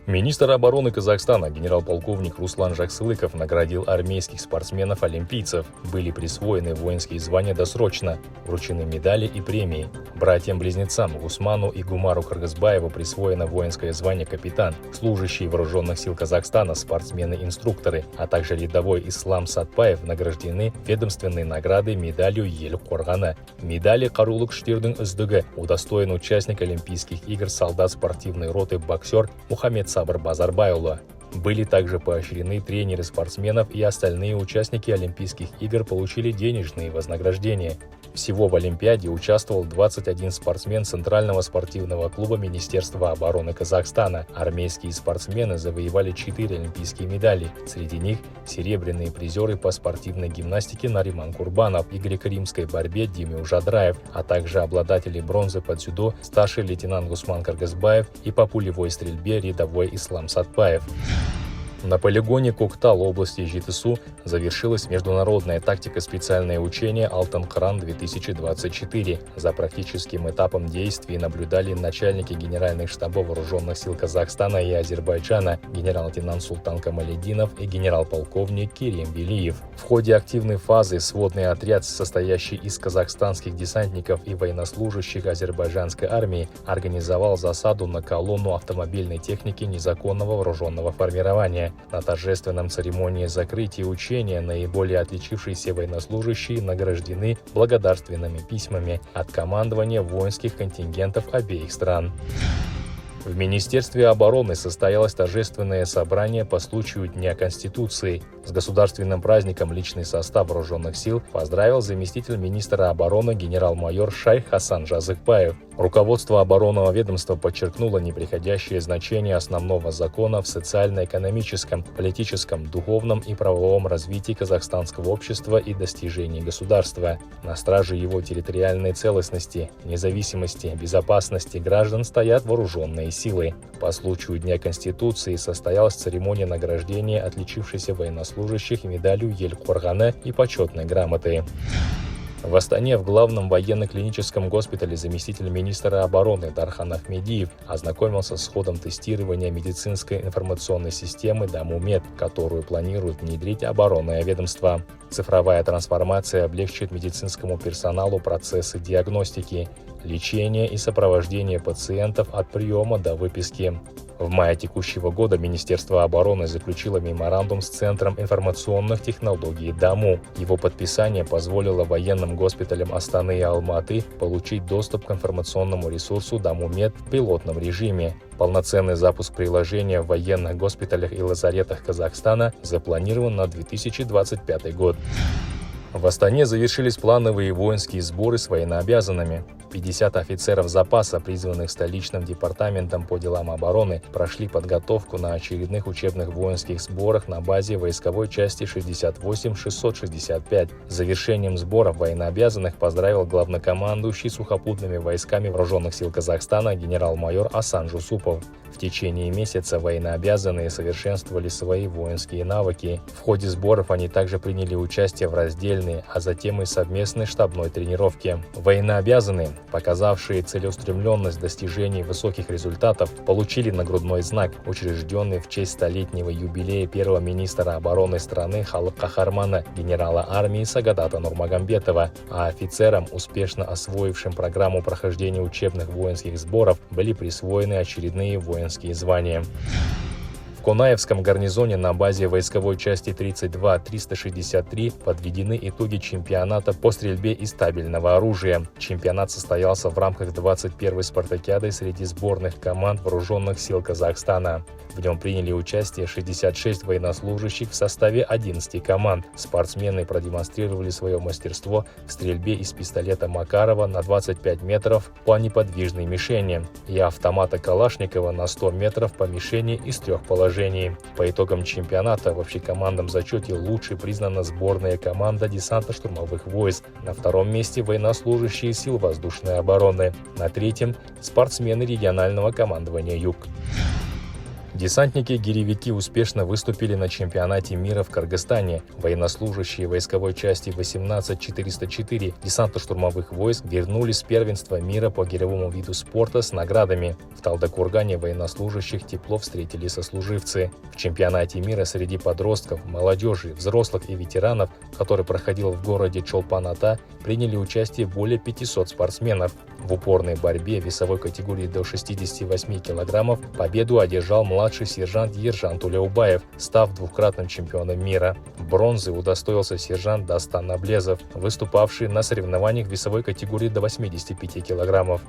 Министр обороны Казахстана генерал-полковник Руслан Жаксылыков наградил армейских спортсменов-олимпийцев. Были присвоены воинские звания досрочно, вручены медали и премии. Братьям-близнецам Усману и Гумару Кыргызбаеву присвоено воинское звание капитан. Служащие вооруженных сил Казахстана, спортсмены-инструкторы, а также рядовой Ислам Сатпаев награждены ведомственной наградой медалью Ел Қорғаны. Медали Қарулы күштердің үздігі удостоен участник Олимпийских игр солдат спортивной роты боксер Мухаммед Сабыр Базарбайұлы. Были также поощрены тренеры спортсменов, и остальные участники Олимпийских игр получили денежные вознаграждения. Всего в Олимпиаде участвовал 21 спортсмен Центрального спортивного клуба Министерства обороны Казахстана. Армейские спортсмены завоевали 4 олимпийские медали. Среди них серебряные призеры по спортивной гимнастике Нариман Курбанов и греко-римской борьбе Дими Ужадраев, а также обладатели бронзы по дзюдо старший лейтенант Гусман Кыргызбаев и по пулевой стрельбе рядовой Ислам Сатпаев. На полигоне Коктал области Жетысу завершилась международная тактика специальное учение Алтын-Кыран-2024. За практическим этапом действий наблюдали начальники генеральных штабов вооруженных сил Казахстана и Азербайджана, генерал-лейтенант Султан Камалединов и генерал-полковник Керим Велиев. В ходе активной фазы сводный отряд, состоящий из казахстанских десантников и военнослужащих азербайджанской армии, организовал засаду на колонну автомобильной техники незаконного вооруженного формирования. На торжественном церемонии закрытия учения наиболее отличившиеся военнослужащие награждены благодарственными письмами от командования воинских контингентов обеих стран. В Министерстве обороны состоялось торжественное собрание по случаю Дня Конституции. С государственным праздником личный состав вооруженных сил поздравил заместитель министра обороны генерал-майор Шайх Хасан Жазыкбаев. Руководство оборонного ведомства подчеркнуло непреходящее значение основного закона в социально-экономическом, политическом, духовном и правовом развитии казахстанского общества и достижении государства. На страже его территориальной целостности, независимости, безопасности граждан стоят вооруженные силы. По случаю Дня Конституции состоялась церемония награждения отличившихся военнослужащих медалью Ел Қорғаны и почетной грамотой. В Астане в главном военно-клиническом госпитале заместитель министра обороны Дархан Ахмедиев ознакомился с ходом тестирования медицинской информационной системы Даму-Мед, которую планирует внедрить оборонное ведомство. Цифровая трансформация облегчит медицинскому персоналу процессы диагностики, лечения и сопровождения пациентов от приема до выписки. В мае текущего года Министерство обороны заключило меморандум с Центром информационных технологий ДАМУ. Его подписание позволило военным госпиталям Астаны и Алматы получить доступ к информационному ресурсу Даму-Мед в пилотном режиме. Полноценный запуск приложения в военных госпиталях и лазаретах Казахстана запланирован на 2025 год. В Астане завершились плановые воинские сборы с военнообязанными. 50 офицеров запаса, призванных столичным департаментом по делам обороны, прошли подготовку на очередных учебных воинских сборах на базе войсковой части 68-665. С завершением сборов военнообязанных поздравил главнокомандующий сухопутными войсками вооруженных сил Казахстана генерал-майор Асан Жусупов. В течение месяца военнообязанные совершенствовали свои воинские навыки. В ходе сборов они также приняли участие в раздельной, а затем и совместной штабной тренировке. Военнообязанные, показавшие целеустремленность достижений высоких результатов, получили нагрудной знак, учрежденный в честь столетнего юбилея первого министра обороны страны Халық Қаһарманы генерала армии Сагадата Нурмагомбетова, а офицерам, успешно освоившим программу прохождения учебных воинских сборов, были присвоены очередные воинские звания. В Конаевском гарнизоне на базе войсковой части 32-363 подведены итоги чемпионата по стрельбе из табельного оружия. Чемпионат состоялся в рамках 21-й спартакиады среди сборных команд вооруженных сил Казахстана. В нем приняли участие 66 военнослужащих в составе 11 команд. Спортсмены продемонстрировали свое мастерство в стрельбе из пистолета Макарова на 25 метров по неподвижной мишени и автомата Калашникова на 100 метров по мишени из 3 положений. По итогам чемпионата в общекомандном зачете лучшей признана сборная команда десантно-штурмовых войск. На втором месте военнослужащие сил воздушной обороны. На третьем – спортсмены регионального командования «Юг». Десантники-гиревики успешно выступили на чемпионате мира в Кыргызстане. Военнослужащие войсковой части 18404 десантно-штурмовых войск вернулись с первенства мира по гиревому виду спорта с наградами. В Талдыкургане военнослужащих тепло встретили сослуживцы. В чемпионате мира среди подростков, молодежи, взрослых и ветеранов, который проходил в городе Чолпан-Ата, приняли участие более 500 спортсменов. В упорной борьбе весовой категории до 68 килограммов победу одержал младший сержант Ержан Туляубаев, став двукратным чемпионом мира. Бронзы удостоился сержант Дастан Аблезов, выступавший на соревнованиях весовой категории до 85 килограммов.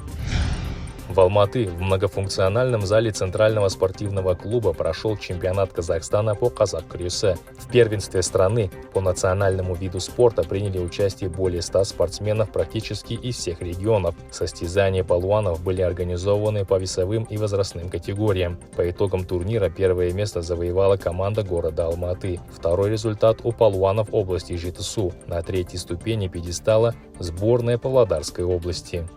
В Алматы в многофункциональном зале Центрального спортивного клуба прошел чемпионат Казахстана по казак-крюсе. В первенстве страны по национальному виду спорта приняли участие более 100 спортсменов практически из всех регионов. Состязания палуанов были организованы по весовым и возрастным категориям. По итогам турнира первое место завоевала команда города Алматы. Второй результат у палуанов области Жетысу. На третьей ступени пьедестала сборная Павлодарской области.